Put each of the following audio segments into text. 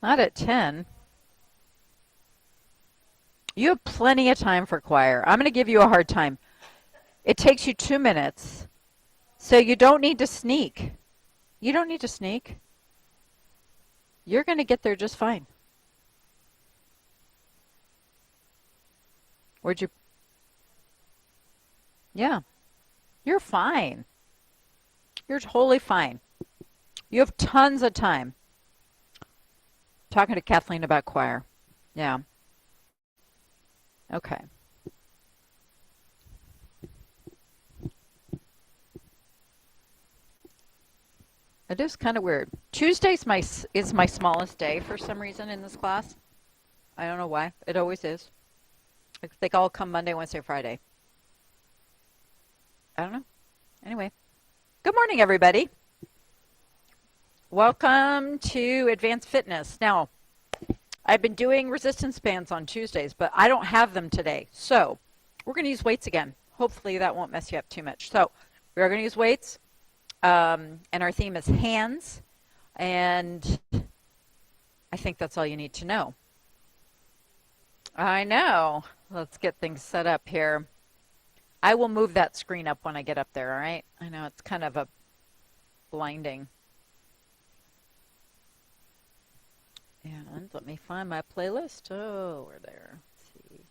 Not at 10. You have plenty of time for choir. I'm going to give you a hard time. It takes you 2 minutes, so you don't need to sneak. You don't need to sneak. You're going to get there just fine. Where'd you? Yeah, you're fine. You're totally fine. You have tons of time. Talking to Kathleen about choir. Yeah. Okay. It is kind of weird. Tuesday's is my smallest day for some reason in this class. I don't know why. It always is. They all come Monday, Wednesday, Friday. I don't know. Anyway. Good morning, everybody. Welcome to Advanced Fitness. Now, I've been doing resistance bands on Tuesdays, but I don't have them today. So we're going to use weights again. Hopefully that won't mess you up too much. So we are going to use weights. And our theme is hands. And I think that's all you need to know. I know. Let's get things set up here. I will move that screen up when I get up there, all right? I know it's kind of a blinding. And let me find my playlist. Oh, we're there. Let's see.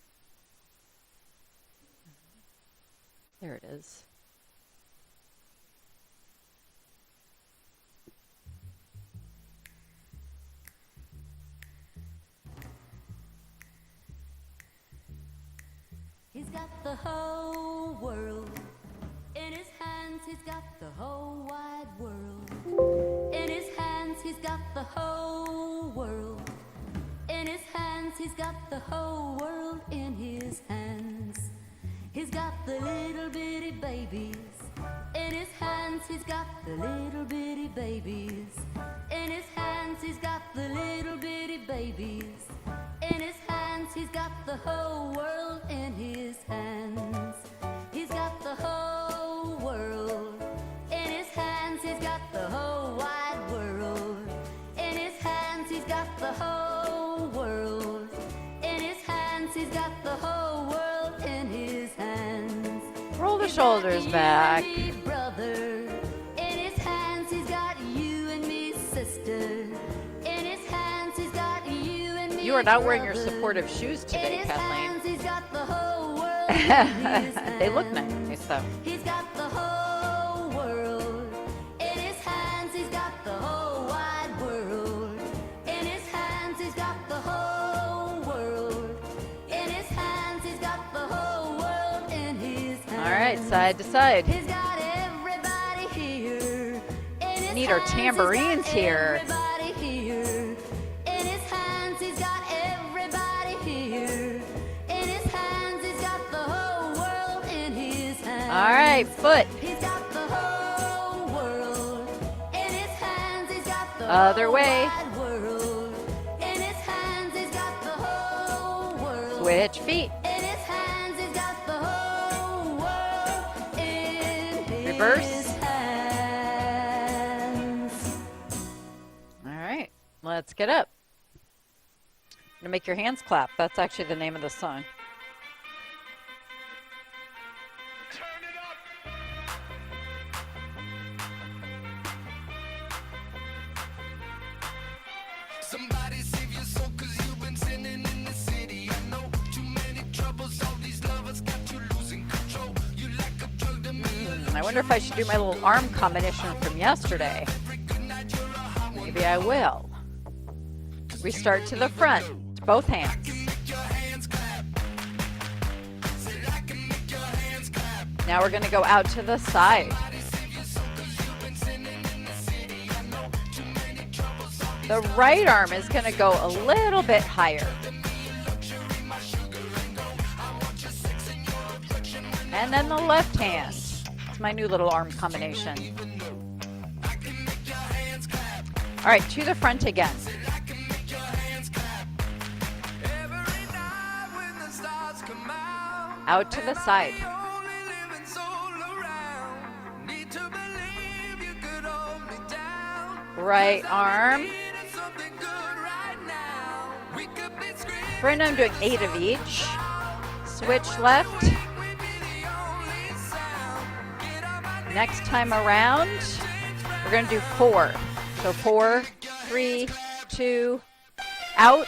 There it is. He's got the whole world in his hands. He's got the whole wide world in his hands. He's got the whole world in his hands. He's got the whole world in his hands. He's got the little bitty babies in his hands. He's got the little bitty babies in his hands. He's got the little bitty babies in his hands. He's got the whole world in his hands. He's got the whole world in his hands. He's got the whole wide world in his hands. He's got the whole world in his hands. He's got the whole world in his hands. Roll the shoulders back. Brother in his hands. He's got you and me, sister. In his hands. He's got you and me. You are not wearing your supportive shoes today, Kathleen. They look nice, though. He's got the whole world in his hands. He's got the whole wide world in his hands. He's got the whole world in his hands. He's got the whole world in his hands. All right, side to side. He's got everybody here. We need our tambourines here. Everybody here. In his hands, he's got everybody here. In his hands, he's got the whole world in his hands. All right, foot. He's got the whole world in his hands. He's got the Other whole way. wide world in his hands. He's got the whole world. Switch feet. In his hands, he's got the whole world in Reverse. his hands. All right, let's get up. I'm gonna make your hands clap. That's actually the name of the song. Turn it up. Somebody save your soul, 'cause you've been sinning in the city. I know too many troubles, all these lovers got you losing control. You like a drug to me. I wonder if I should do my little arm combination from yesterday. Maybe I will. We start to the front, both hands. Now we're going to go out to the side. The right arm is going to go a little bit higher. And then the left hand. It's my new little arm combination. All right, to the front again. Out to the side. Right arm. So right now I'm doing 8 of each. Switch left. Next time around, we're going to do 4. So 4, 3, 2, out,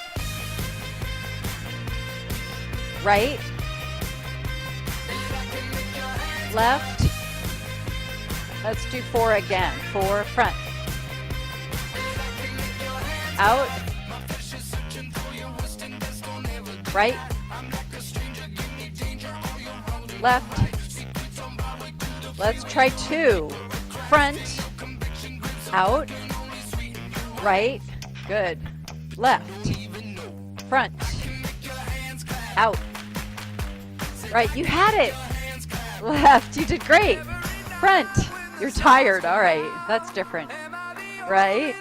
right, left. Let's do 4 again. 4, front, out, right, left. Let's try 2. Front, out, right, good. Left, front, out, right. You had it. Left, you did great. Front, you're tired. All right, that's different. Right,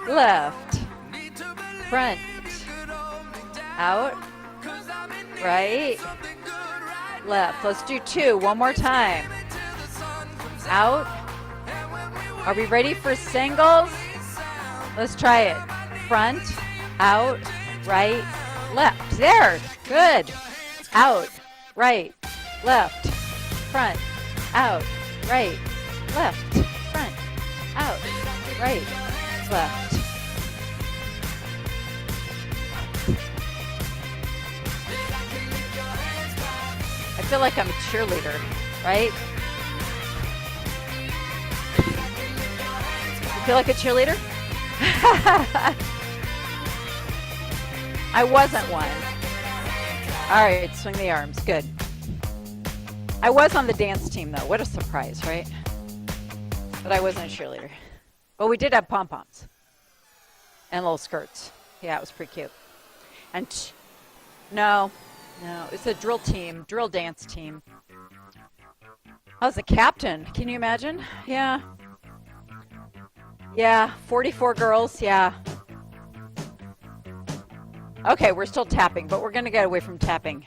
left, front, out, right, left. Let's do 2 one more time. Out. Are we ready for singles? Let's try it. Front, out, right, left. There, good. Out, right, left, front, out, right, left, front, out, right, left. I feel like I'm a cheerleader, right? You feel like a cheerleader? I wasn't one. All right, swing the arms. Good. I was on the dance team, though. What a surprise, right? But I wasn't a cheerleader. But we did have pom-poms and little skirts. Yeah, it was pretty cute. And no, it's a drill team, drill dance team. I was a captain. Can you imagine? Yeah. Yeah, 44 girls, yeah. Okay, we're still tapping, but we're going to get away from tapping.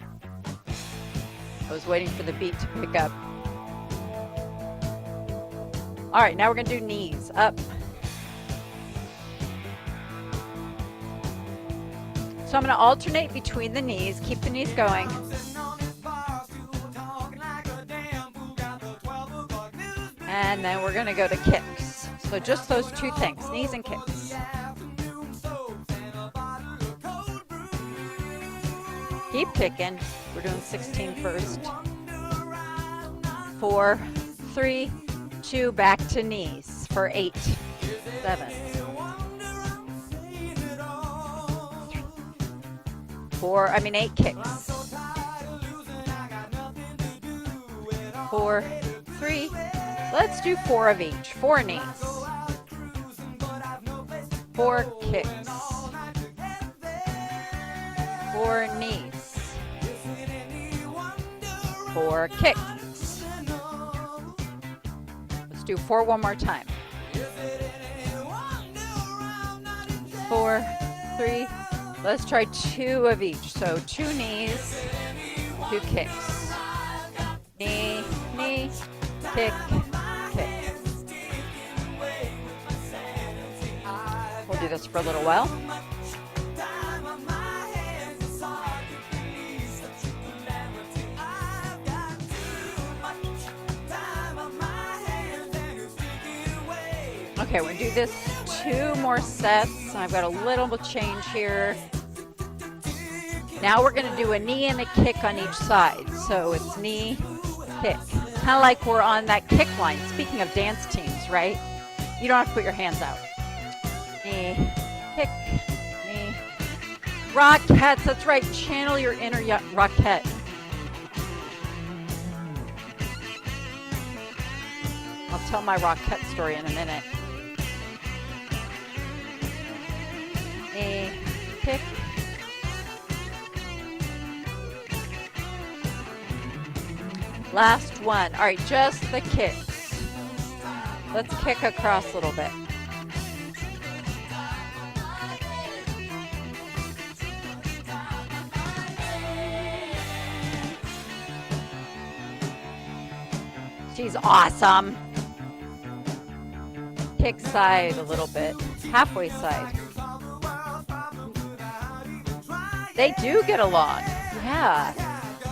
I was waiting for the beat to pick up. All right, now we're going to do knees up. So I'm going to alternate between the knees. Keep the knees going. And then we're going to go to kicks. So just those 2 things, knees and kicks. Keep kicking. We're doing 16 first. 4, 3, 2, back to knees for 8, 7. 8 kicks. 4, 3. Let's do 4 of each. 4 knees. 4 kicks. 4 knees. 4 kicks. Let's do 4 one more time. 4, 3. Let's try 2 of each. So 2 knees, 2 kicks. Knee, knee, kick, kick. We'll do this for a little while. Okay, we're going to do this 2 more sets. I've got a little change here. Now we're going to do a knee and a kick on each side. So it's knee, kick. Kind of like we're on that kick line. Speaking of dance teams, right? You don't have to put your hands out. Knee, kick, knee. Rockettes, that's right. Channel your inner rockette. I'll tell my rockette story in a minute. Knee, kick. Last one. All right, just the kicks. Let's kick across a little bit. She's awesome. Kick side a little bit. Halfway side. They do get along. Yeah.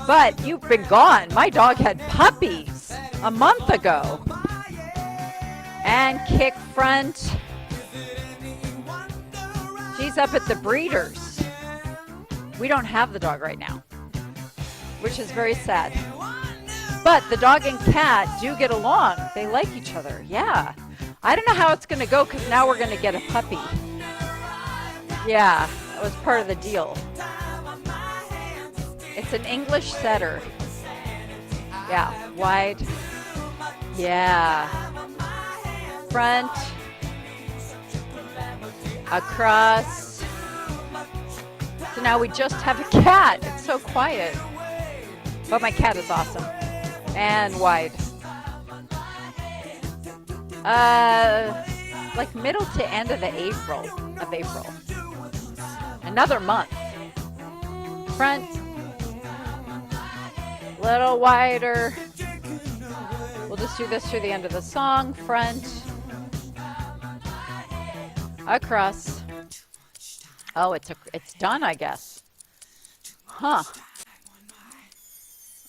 But you've been gone. My dog had puppies a month ago. And kick front. She's up at the breeders. We don't have the dog right now, which is very sad. But the dog and cat do get along. They like each other. Yeah. I don't know how it's going to go because now we're going to get a puppy. Yeah, that was part of the deal. It's an English setter. Yeah, wide. Yeah. Front. Across. So now we just have a cat. It's so quiet. But my cat is awesome. And wide. Like middle to end of April. Another month. Front. Little wider. We'll just do this through the end of the song. Front. Across. Oh, it's done, I guess. Huh.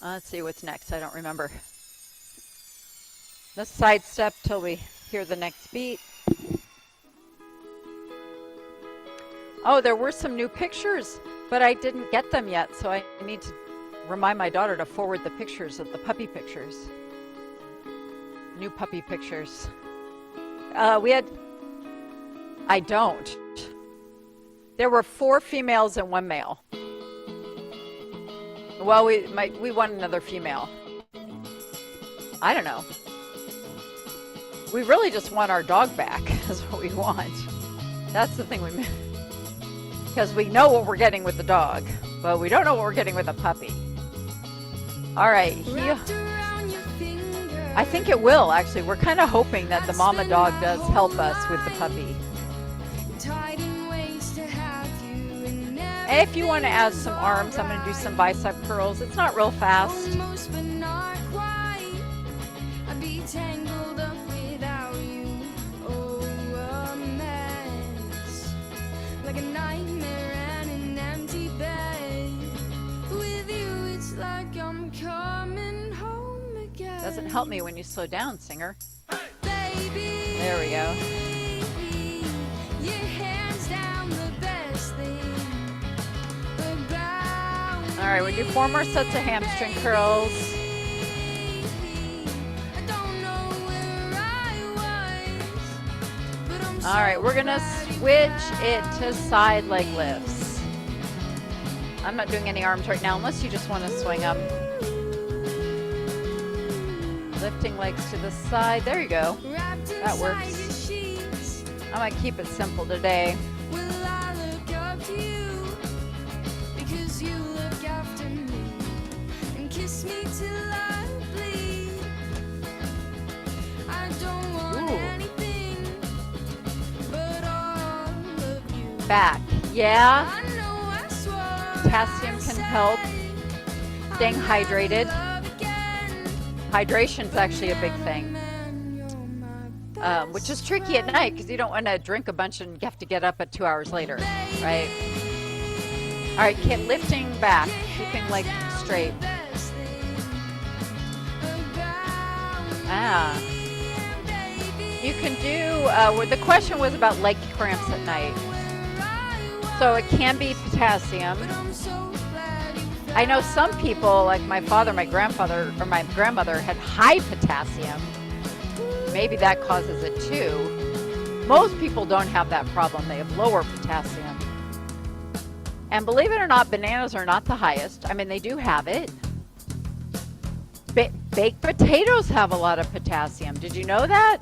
Let's see what's next. I don't remember. Let's sidestep till we hear the next beat. Oh, there were some new pictures, but I didn't get them yet, so I need to remind my daughter to forward the pictures of the puppy pictures. New puppy pictures. I don't. There were 4 females and 1 male. Well, we want another female. I don't know. We really just want our dog back. That's what we want. That's the thing we meant. Because we know what we're getting with the dog, but we don't know what we're getting with a puppy. All right. I think it will, actually. We're kind of hoping that the mama dog does help us with the puppy. If you want to add some arms, I'm going to do some bicep curls. It's not real fast. Doesn't help me when you slow down, singer. There we go. All right, we do 4 more sets of hamstring curls. All right, we're gonna switch it to side leg lifts. I'm not doing any arms right now unless you just want to swing them. Lifting legs to the side. There you go. That works. I'm gonna keep it simple today. Back. Yeah. Potassium can help. Staying hydrated. Hydration is actually a big thing. Which is tricky at night because you don't want to drink a bunch and you have to get up at 2 hours later, right? All right, lifting back, keeping legs straight. You can do, the question was about leg cramps at night. So it can be potassium. I know some people, like my father, my grandfather, or my grandmother had high potassium. Maybe that causes it too. Most people don't have that problem. They have lower potassium. And believe it or not, bananas are not the highest. I mean, they do have it. Baked potatoes have a lot of potassium. Did you know that?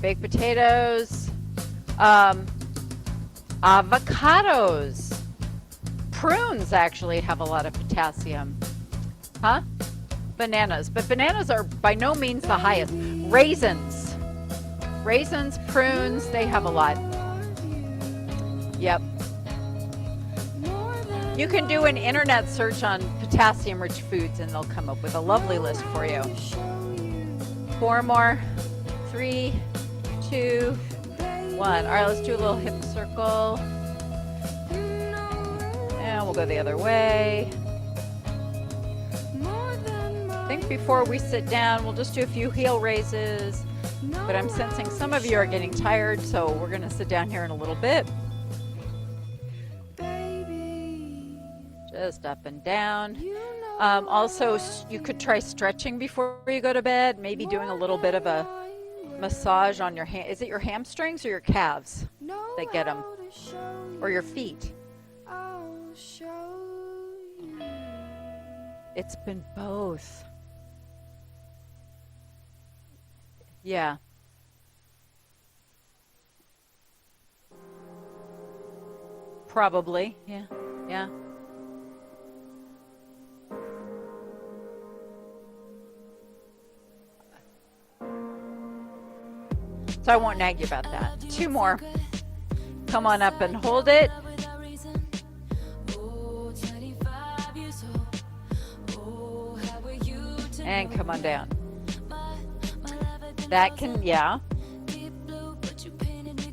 Baked potatoes, avocados, prunes actually have a lot of potassium. Huh? Bananas. But bananas are by no means the highest. Raisins, prunes, they have a lot. Yep. You can do an internet search on potassium-rich foods and they'll come up with a lovely list for you. 4 more. 3, 2, 1. All right, let's do a little hip circle. we'll go the other way. I think before we sit down, we'll just do a few heel raises. But I'm sensing some of you are getting tired, so we're going to sit down here in a little bit. Just up and down. Also, you could try stretching before you go to bed, maybe doing a little bit of a massage on your hand. Is it your hamstrings or your calves that get them? Or your feet? It's been both. Yeah. Probably. Yeah. Yeah. So I won't nag you about that. 2 more. Come on up and hold it. And come on down. That can, yeah.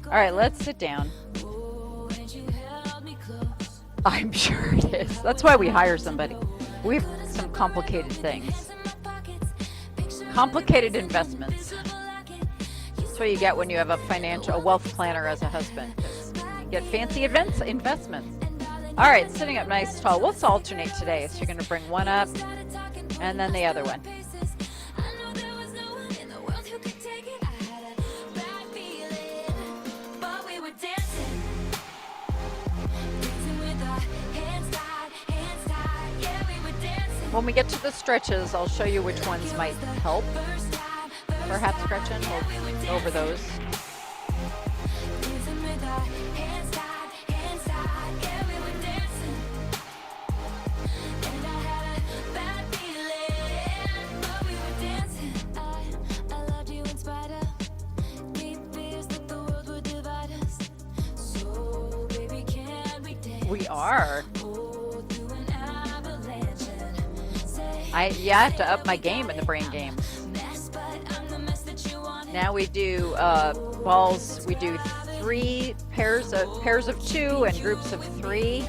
All right, let's sit down. I'm sure it is. That's why we hire somebody. We have some complicated things. Complicated investments. That's what you get when you have a wealth planner as a husband. You get fancy investments. All right, sitting up nice tall. Let's alternate today. So you're going to bring one up and then the other one. When we get to the stretches, I'll show you which ones might help. Perhaps stretching, we'll go over those. We are. I have to up my game in the brain games. Now we do balls. We do 3 pairs of 2 and groups of 3.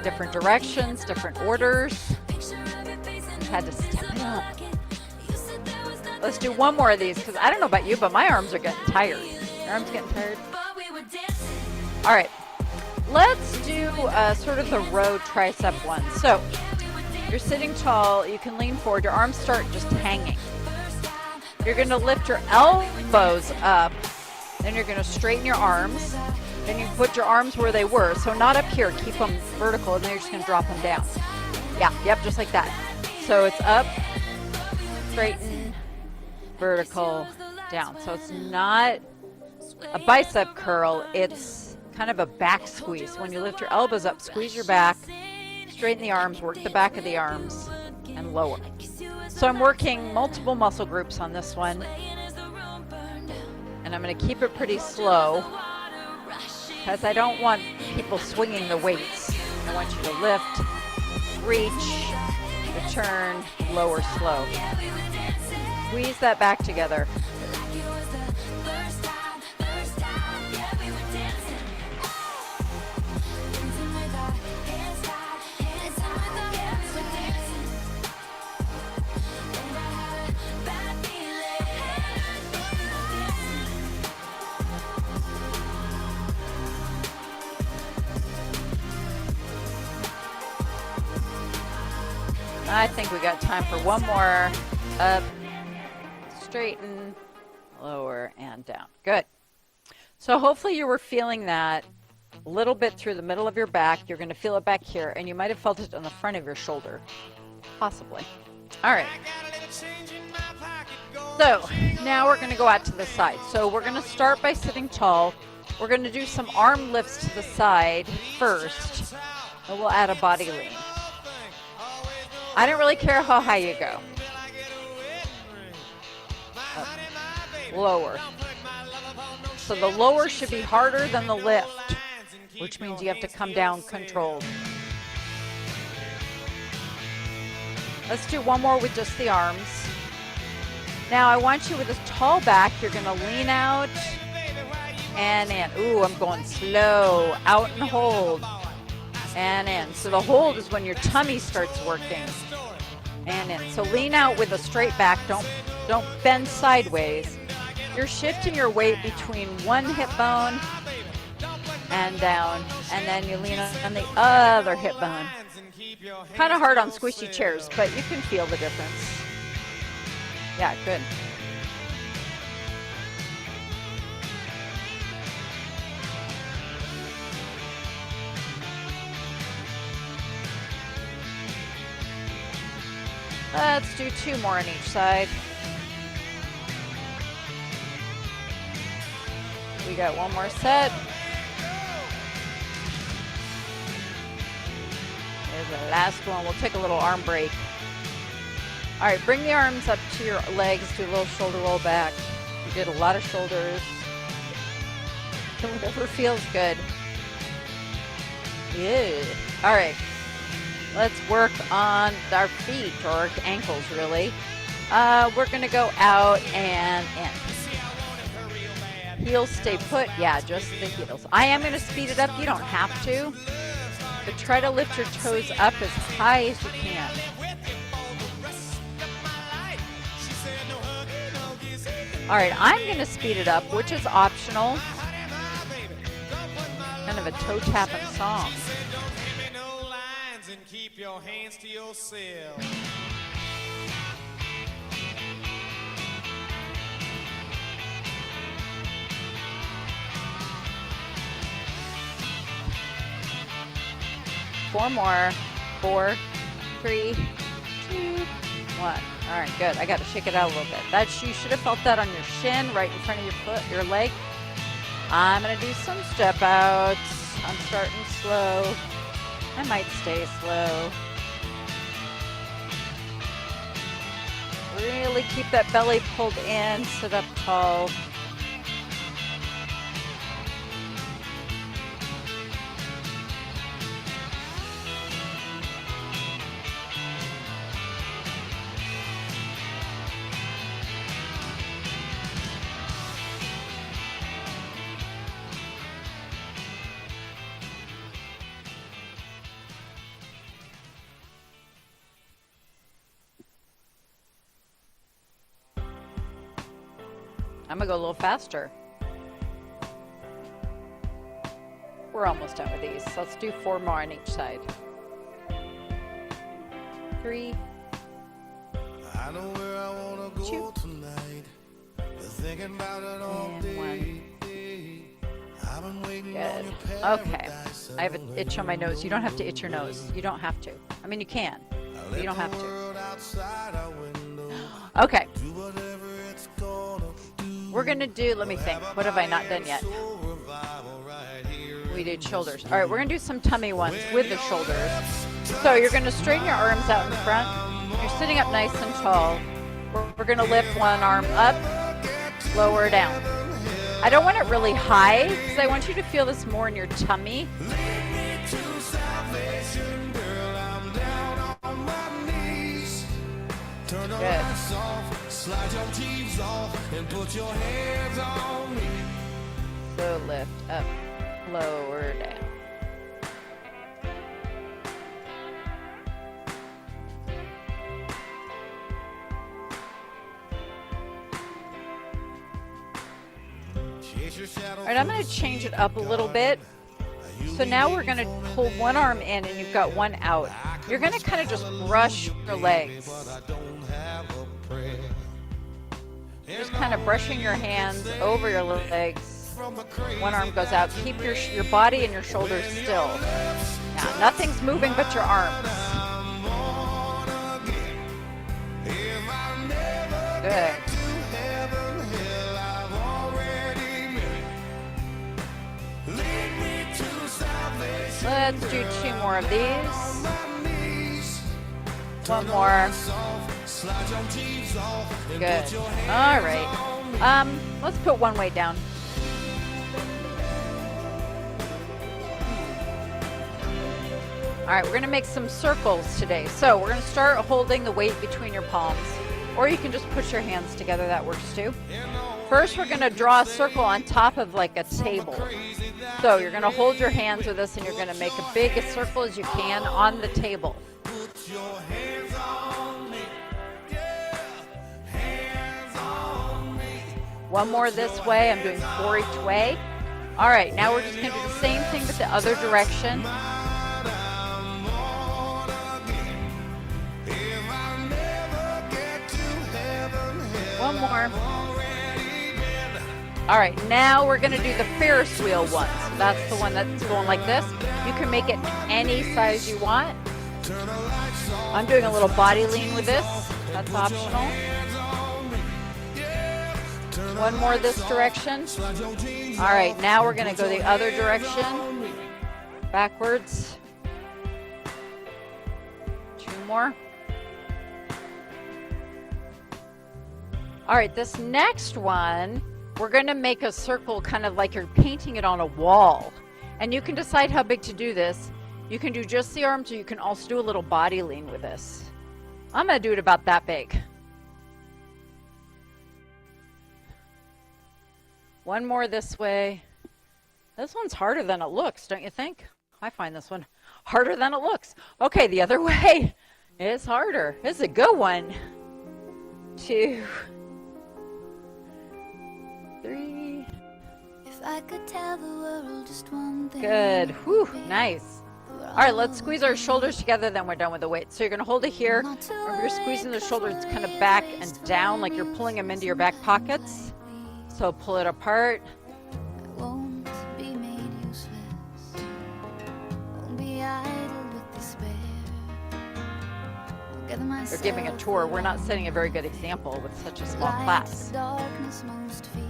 Different directions, different orders. Had to step it up. Let's do one more of these because I don't know about you, but my arms are getting tired. Your arms getting tired? All right. Let's do sort of the row tricep one. So you're sitting tall. You can lean forward. Your arms start just hanging. You're going to lift your elbows up. Then you're going to straighten your arms. Then you put your arms where they were. So not up here. Keep them vertical. And then you're just going to drop them down. Yeah, yep, just like that. So it's up, straighten, vertical, down. So it's not a bicep curl. It's kind of a back squeeze. When you lift your elbows up, squeeze your back. Straighten the arms, work the back of the arms, and lower. So I'm working multiple muscle groups on this one. And I'm going to keep it pretty slow because I don't want people swinging the weights. I want you to lift, reach, return, lower, slow. Squeeze that back together. I think we got time for one more. Up, straighten, lower, and down. Good. So hopefully you were feeling that a little bit through the middle of your back. You're going to feel it back here, and you might have felt it on the front of your shoulder. Possibly. All right. So now we're going to go out to the side. So we're going to start by sitting tall. We're going to do some arm lifts to the side first, and we'll add a body lean. I don't really care how high you go. Up. Lower. So the lower should be harder than the lift, which means you have to come down controlled. Let's do one more with just the arms. Now I want you with this tall back, you're going to lean out and in. Ooh, I'm going slow. Out and hold. and in. So the hold is when your tummy starts working. And in. So lean out with a straight back. Don't bend sideways. You're shifting your weight between one hip bone and down, and then you lean on the other hip bone. Kind of hard on squishy chairs, but you can feel the difference. Yeah, good. Let's do 2 more on each side. We got 1 more set. There's the last one. We'll take a little arm break. All right, bring the arms up to your legs. Do a little shoulder roll back. You did a lot of shoulders. Whatever feels good. Yeah. All right. Let's work on our feet, or our ankles, really. We're going to go out and in. Heels stay put. Yeah, just the heels. I am going to speed it up. You don't have to. But try to lift your toes up as high as you can. All right, I'm going to speed it up, which is optional. Kind of a toe tapping song. And keep your hands to yourself. Four more. 4, 3, 2, 1. All right, good. I got to shake it out a little bit. You should have felt that on your shin, right in front of your foot, your leg. I'm going to do some step outs. I'm starting slow. I might stay slow. Really keep that belly pulled in, sit up tall. I'm gonna go a little faster. We're almost done with these. Let's do 4 more on each side. 3, I know where I wanna go 2, tonight. Been thinking about it all and day. 1. I've been waiting Good. on your Okay. paradise I have an itch on my nose. You don't have to itch your nose. You don't have to. I mean, you can, but you don't have to. world outside our window. Okay. Do whatever it's gonna do. We're gonna do, let me think. What have I not done yet? Soul revival right here. We did shoulders. All right, we're gonna do some tummy ones with the shoulders. So you're gonna straighten your arms out in front. You're sitting up nice and tall. We're gonna lift one arm up, lower down. I don't want it really high because I want you to feel this more in your tummy. Lead me to salvation, girl. I'm down on my knees. Turn the Good. lights off, slide your jeans off, and put your hands on me. So lift up, lower down. Chase your shadow. All right, I'm going to change it up a little bit. So now we're going to pull one arm in and you've got one out. You're going to kind of just brush your legs. I don't have a prayer. Just kind of brushing your hands over your legs. From the crazy One arm goes out. Keep your body and your shoulders still. Now, nothing's moving but your arms. I'm born again. If I never Good. get to heaven, hell, I've already met. Lead me to salvation. Let's do 2 more of these. My knees. One more. Slide your jeans off and Good. put your hands All right. Let's put one weight down. All right, we're going to make some circles today. So we're going to start holding the weight between your palms. Or you can just put your hands together, that works too. First, we're gonna draw a circle on top of like a table. So you're gonna hold your hands with this and you're gonna make a big circle as you can on the table. Put your hands on me. Yeah, hands on me. One more this way, I'm doing 4 each way. All right, now we're just gonna do the same thing but the other direction. I'm born again. If I never get to heaven, One more. already been. All right, now we're gonna do the Ferris wheel one. So that's the one that's going like this. You can make it any size you want. Turn the lights on. I'm doing a little body lean with this. That's optional. Hands on me. Yeah, turn the One more this direction. lights, your jeans All right, now we're gonna go the other direction. Backwards. 2 more. All right, this next one, we're gonna make a circle kind of like you're painting it on a wall. And you can decide how big to do this. You can do just the arms, or you can also do a little body lean with this. I'm gonna do it about that big. One more this way. This one's harder than it looks, don't you think? I find this one harder than it looks. Okay, the other way is harder. This is a good one. 2, 3. If I could tell the world just one thing. Good. Whew, nice. All right, let's squeeze our shoulders together, then we're done with the weight. So you're gonna hold it here. Remember, you're squeezing the shoulders kind of back and down like you're pulling them into your back pockets. So pull it apart. I won't be made useless. Won't be idle with despair. I'll gather You're myself giving a tour. We're not setting a very good example with such a small like class. the darkness most fear.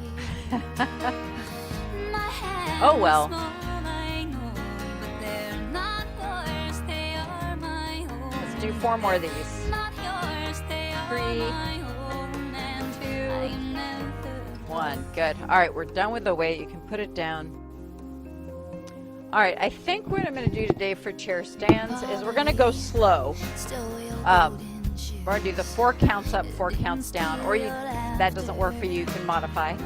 My hands Oh, well. small, I know, but they're not yours, they are my own. Let's do 4 more of these. Not yours, they are 3, my own, and 2, I never 1. Good. All right, we're done with the weight. You can put it down. All right, I think what I'm going to do today for chair stands is we're going to go slow. still will We're going to do the 4 counts up, 4 counts down, or that doesn't work for you, you can modify.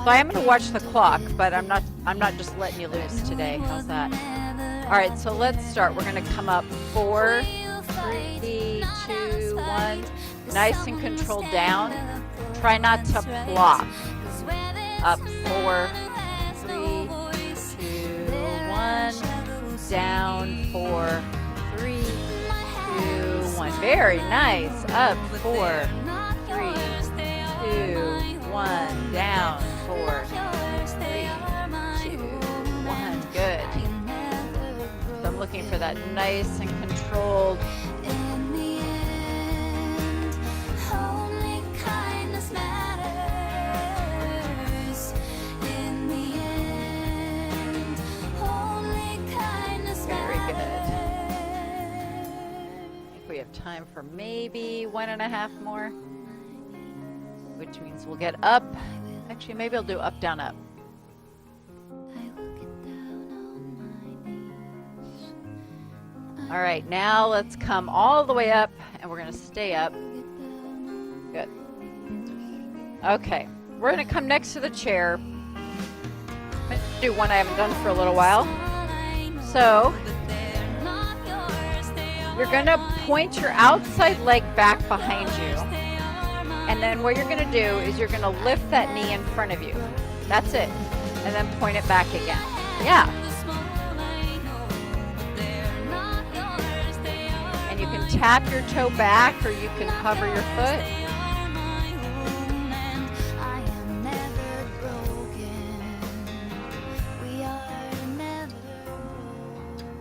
So I am going to watch the clock, but I'm not just letting you loose today. How's that? All right, so let's start. We're going to come up 4, 3, 2, 1. Nice and controlled down. Try not to plop. Up 4, 3, 2, 1. Down 4, 3, 2, 1. Very nice. Up 4, 3, 2, 1. Down 4, 3, 2, 1. Good. So I'm looking for that nice and controlled. In the end, only kindness matters. In the end, only kindness Very good. matters. I think we have time for maybe 1.5 more, which means we'll get up. Actually, maybe I'll do up, down, up. I will get down on my knees. All right, now let's come all the way up, and we're going to stay up. Good. Okay, we're going to come next to the chair. I'm going to do one I haven't done for a little while. So you're going to point your outside leg back behind you. And then what you're going to do is you're going to lift that knee in front of you. That's it. And then point it back again. Yeah. And you can tap your toe back or you can cover your foot. I am never broken. We are never broken.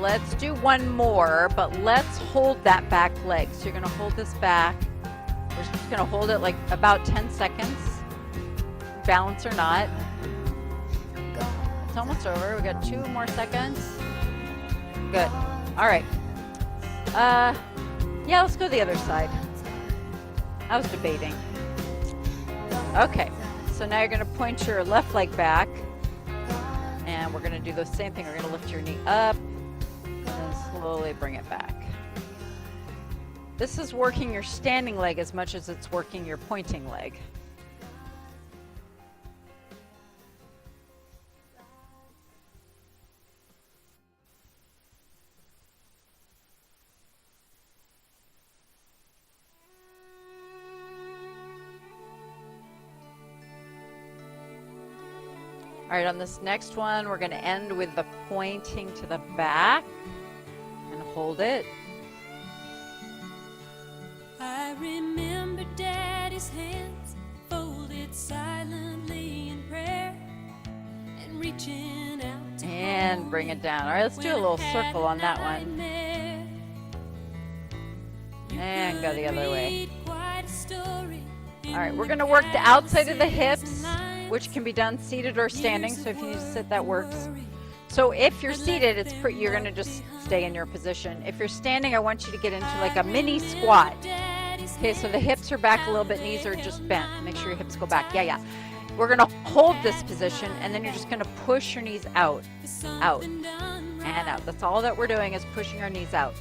Let's do one more, but let's hold that back leg. So you're going to hold this back. We're just going to hold it like about 10 seconds. Balance or not. It's almost over. We got 2 more seconds. Good. All right. Yeah, let's go the other side. I was debating. Okay. So now you're going to point your left leg back. And And we're gonna do the same thing. We're gonna lift your knee up and slowly bring it back. This is working your standing leg as much as it's working your pointing leg. All right, on this next one, we're going to end with the pointing to the back and hold it. I remember Daddy's hands folded silently in prayer and reaching out to And bring it down. All right, let's do a little circle on that one. And go the other way. All right, we're going to work the outside of the hips, which can be done seated or standing. So if you need to sit, that works. So if you're seated, you're going to just stay in your position. If you're standing, I want you to get into like a mini squat. Okay, so the hips are back a little bit, knees are just bent. Make sure your hips go back. Yeah. We're going to hold this position, and then you're just going to push your knees out, and out. That's all that we're doing is pushing our knees out.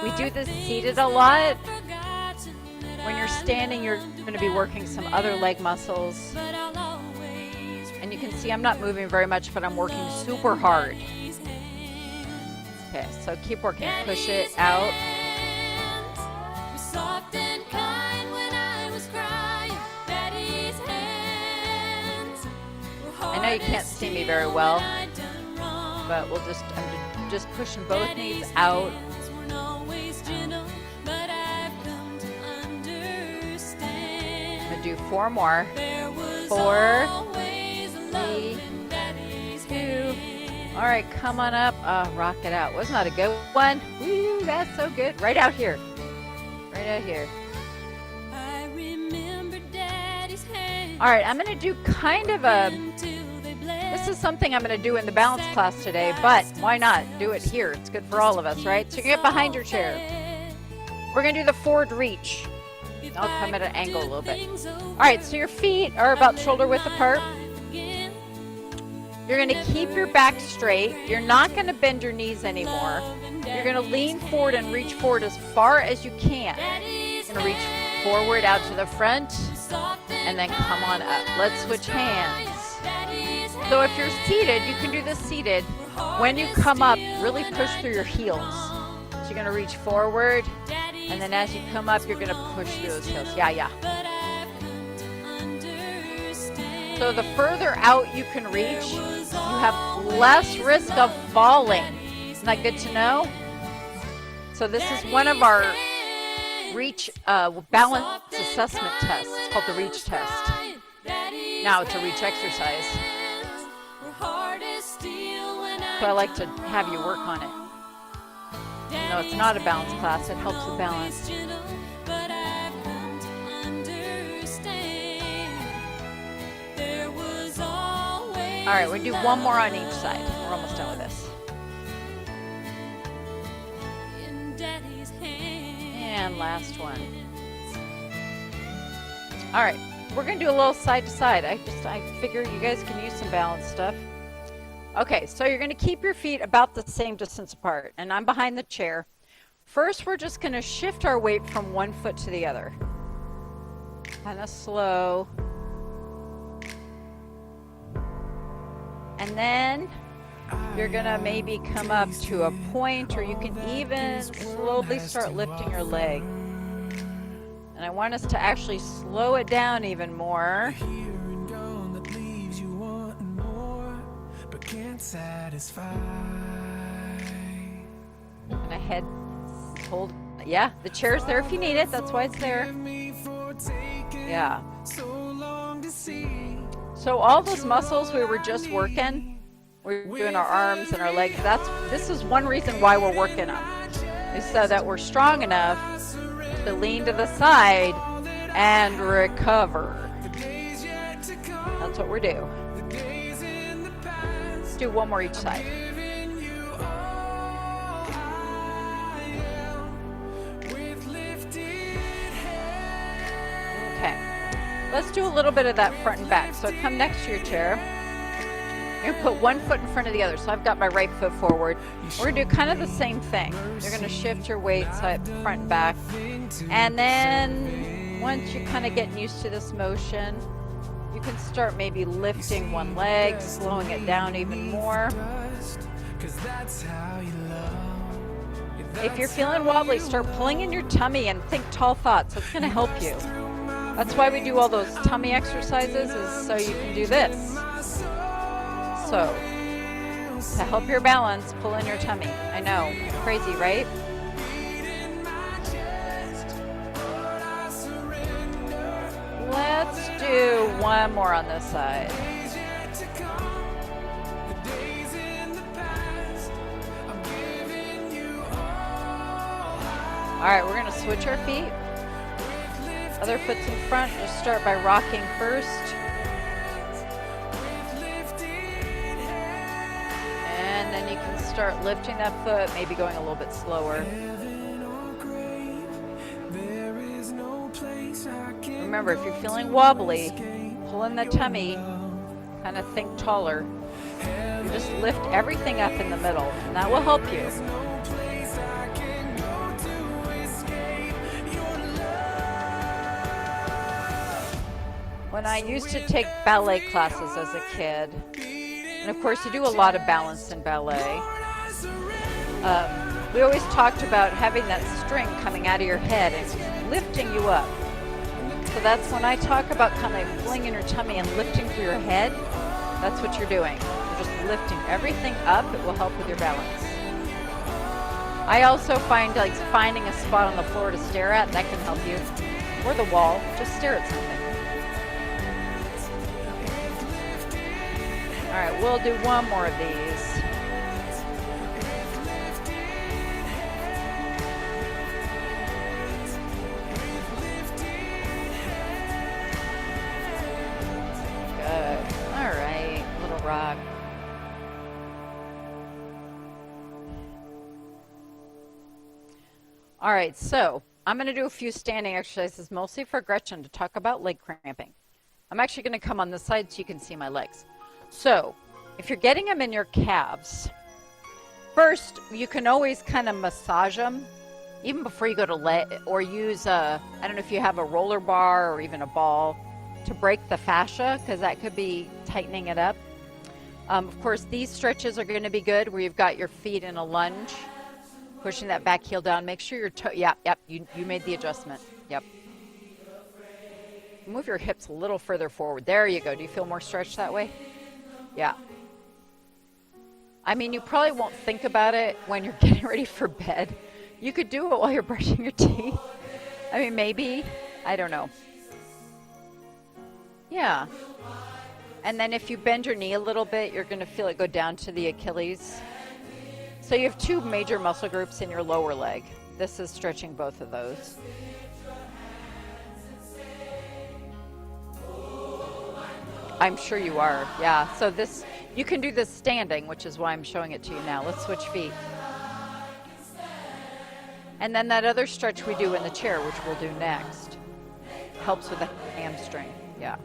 We do this seated a lot. When you're standing, you're going to be working some other leg muscles. And you can see I'm not moving very much, but I'm working super hard. Okay, so keep working. Push it out. I know you can't see me very well, but I'm just pushing both knees out. I'm going to do 4 more. 4, 3, 2. All right, come on up. Rock it out. Wasn't that a good one? Woo, that's so good. Right out here. Right out here. All right, I'm going to do kind of this is something I'm going to do in the balance class today, but why not do it here? It's good for all of us, right? So you get behind your chair. We're going to do the forward reach. I'll come at an angle a little bit. All right, so your feet are about shoulder width apart. You're going to keep your back straight. You're not going to bend your knees anymore. You're going to lean forward and reach forward as far as you can. You're going to reach forward out to the front and then come on up. Let's switch hands. So if you're seated, you can do this seated. When you come up, really push through your heels. So you're going to reach forward, and then as you come up, you're going to push through those heels. Yeah. So the further out you can reach, you have less risk of falling. Isn't that good to know? So this is one of our reach balance assessment tests. It's called the reach test. Now it's a reach exercise. So I like to have you work on it. No, it's not a balance class. It helps with balance. All right, we'll do one more on each side. We're almost done with this. And last one. All right, we're going to do a little side to side. I figure you guys can use some balance stuff. Okay, so you're going to keep your feet about the same distance apart, and I'm behind the chair. First, we're just going to shift our weight from one foot to the other. Kind of slow. And then you're going to maybe come up to a point, or you can even slowly start lifting your leg. And I want us to actually slow it down even more. And head hold. Yeah, the chair's there if you need it. That's why it's there. Yeah. So all those muscles we were just working, we're doing our arms and our legs. This is one reason why we're working them, is so that we're strong enough to lean to the side and recover. That's what we're doing. Let's do one more each side. Okay. Let's do a little bit of that front and back. So come next to your chair. You're gonna put one foot in front of the other. So I've got my right foot forward. We're gonna do kind of the same thing. You're gonna shift your weight side, front and back. And then once you're kind of getting used to this motion, you can start maybe lifting one leg, slowing it down even more. If you're feeling wobbly, start pulling in your tummy and think tall thoughts. That's gonna help you. That's why we do all those tummy exercises, is so you can do this. So, to help your balance, pull in your tummy. I know, crazy, right? Let's do one more on this side. All right, we're gonna switch our feet. Other foot's in front. Just start by rocking first. And then you can start lifting that foot, maybe going a little bit slower. Remember, if you're feeling wobbly, pull in the tummy, kind of think taller. You just lift everything up in the middle, and that will help you. When I used to take ballet classes as a kid, and of course you do a lot of balance in ballet, we always talked about having that string coming out of your head and lifting you up. So that's when I talk about kind of pulling in your tummy and lifting through your head, that's what you're doing. You're just lifting everything up. It will help with your balance. I also find like finding a spot on the floor to stare at, that can help you. Or the wall, just stare at something. All right, we'll do one more of these. Good. All right, little rock. All right, so I'm going to do a few standing exercises, mostly for Gretchen, to talk about leg cramping. I'm actually going to come on this side so you can see my legs. So, if you're getting them in your calves, first, you can always kind of massage them, even before you go to leg, or use I don't know if you have a roller bar or even a ball, to break the fascia, because that could be tightening it up. Of course, these stretches are going to be good, where you've got your feet in a lunge, pushing that back heel down. Make sure your toe, yep, you made the adjustment, yep. Move your hips a little further forward. There you go. Do you feel more stretched that way? Yeah. I mean, you probably won't think about it when you're getting ready for bed. You could do it while you're brushing your teeth. I mean, maybe. I don't know. Yeah. And then if you bend your knee a little bit, you're going to feel it go down to the Achilles. So you have two major muscle groups in your lower leg. This is stretching both of those. I'm sure you are, yeah. So this, you can do this standing, which is why I'm showing it to you now. Let's switch feet. And then that other stretch we do in the chair, which we'll do next, helps with the hamstring, yeah.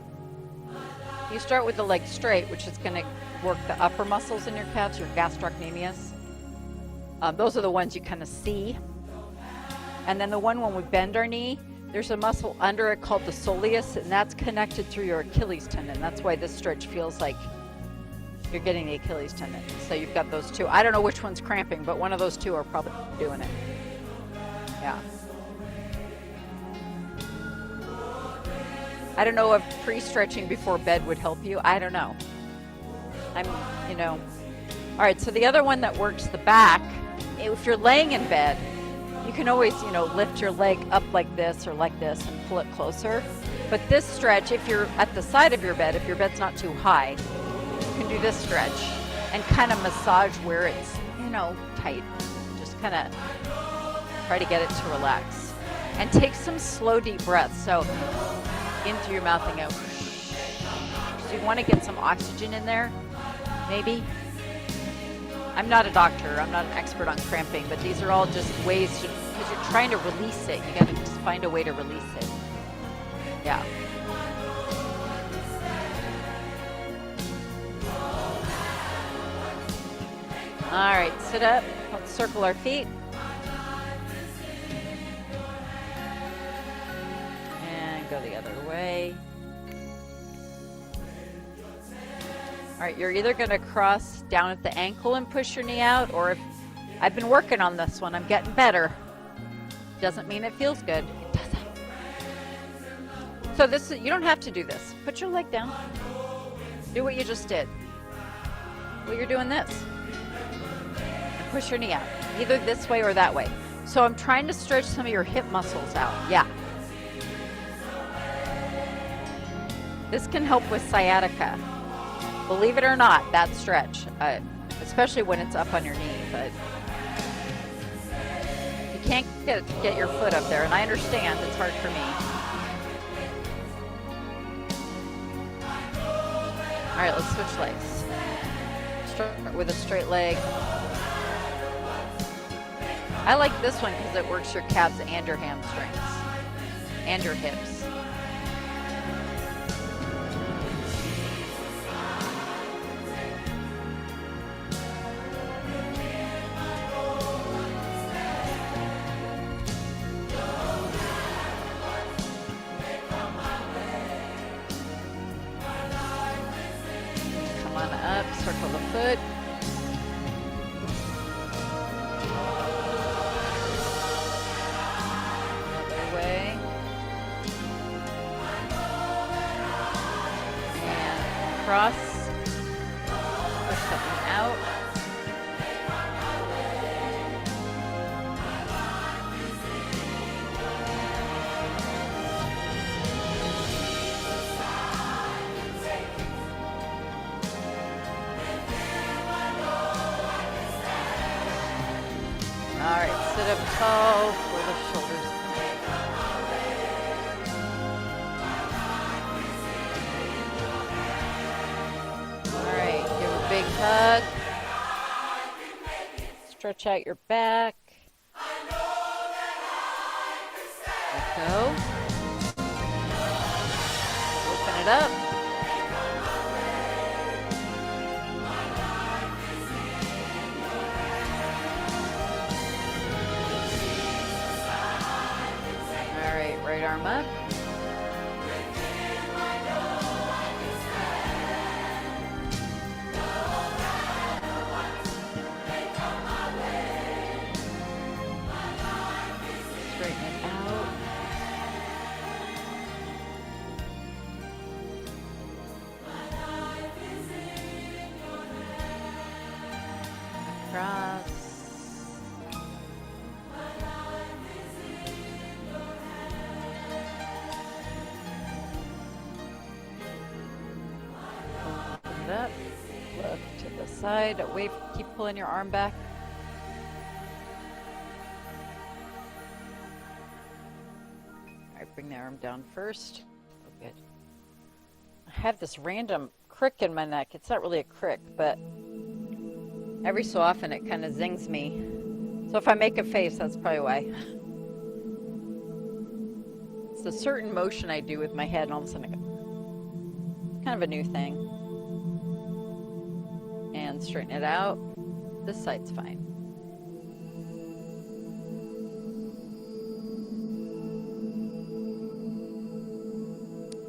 You start with the leg straight, which is going to work the upper muscles in your calves, your gastrocnemius. Those are the ones you kind of see. And then the one when we bend our knee, there's a muscle under it called the soleus, and that's connected through your Achilles tendon. That's why this stretch feels like you're getting the Achilles tendon. So you've got those two. I don't know which one's cramping, but one of those two are probably doing it. Yeah. I don't know if pre-stretching before bed would help you. I don't know. All right, so the other one that works the back, if you're laying in bed, you can always, lift your leg up like this or like this and pull it closer. But this stretch, if you're at the side of your bed, if your bed's not too high, you can do this stretch and kind of massage where it's, tight. Just kind of try to get it to relax. And take some slow, deep breaths. So in through your mouth and out. So you want to get some oxygen in there, maybe. I'm not a doctor, I'm not an expert on cramping, but these are all just ways to, because you're trying to release it, you gotta just find a way to release it. Yeah. All right, sit up. Let's circle our feet. And go the other way. All right, you're either going to cross down at the ankle and push your knee out, or if I've been working on this one, I'm getting better. Doesn't mean it feels good. It doesn't. So this is, you don't have to do this. Put your leg down. Do what you just did. Well, you're doing this. Push your knee out, either this way or that way. So I'm trying to stretch some of your hip muscles out. Yeah. This can help with sciatica. Believe it or not, that stretch, especially when it's up on your knee, but you can't get your foot up there, and I understand it's hard for me. All right, let's switch legs. Start with a straight leg. I like this one because it works your calves and your hamstrings and your hips. Come on up, circle the foot. Cross, push something out. All right, sit up tall, pull the shoulders. Big hug. Stretch out your back. Let go. Open it up. All right, right arm up. Straighten it out. Across. Open it up. Look to the side. Wait, keep pulling your arm back. Bring the arm down first. Oh, good. I have this random crick in my neck. It's not really a crick, but every so often it kind of zings me. So if I make a face, that's probably why. It's a certain motion I do with my head, and all of a sudden I go. It's kind of a new thing. And straighten it out. This side's fine.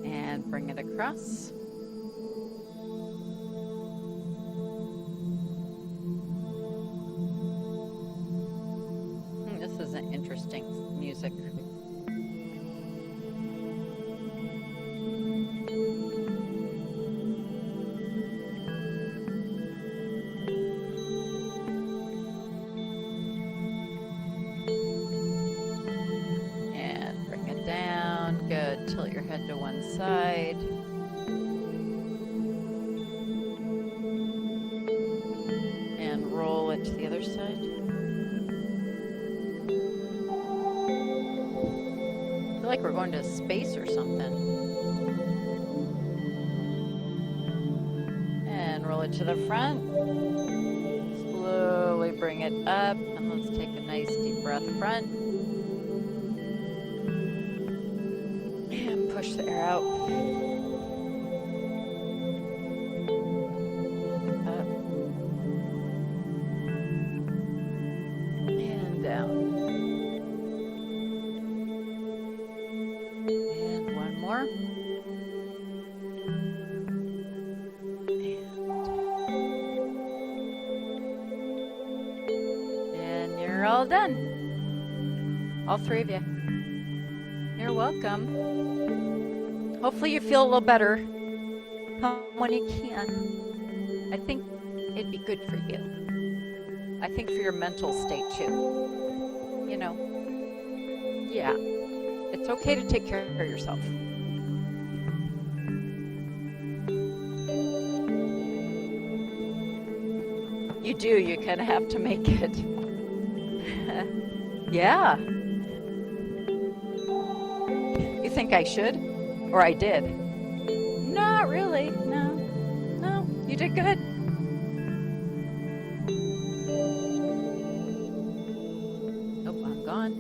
And bring it across. This is an interesting music. Tilt your head to one side. And roll it to the other side. I feel like we're going to space or something. And roll it to the front. Slowly bring it up. And let's take a nice deep breath front. Push the air out. Up. And one more. And you're all done. All three of you. You're welcome. Hopefully you feel a little better. Come when you can. I think it'd be good for you. I think for your mental state too. You know, yeah, it's okay to take care of yourself. You do, you kind of have to make it. Yeah. You think I should? Or I did? Not really, no. No, you did good. Oh, I'm gone.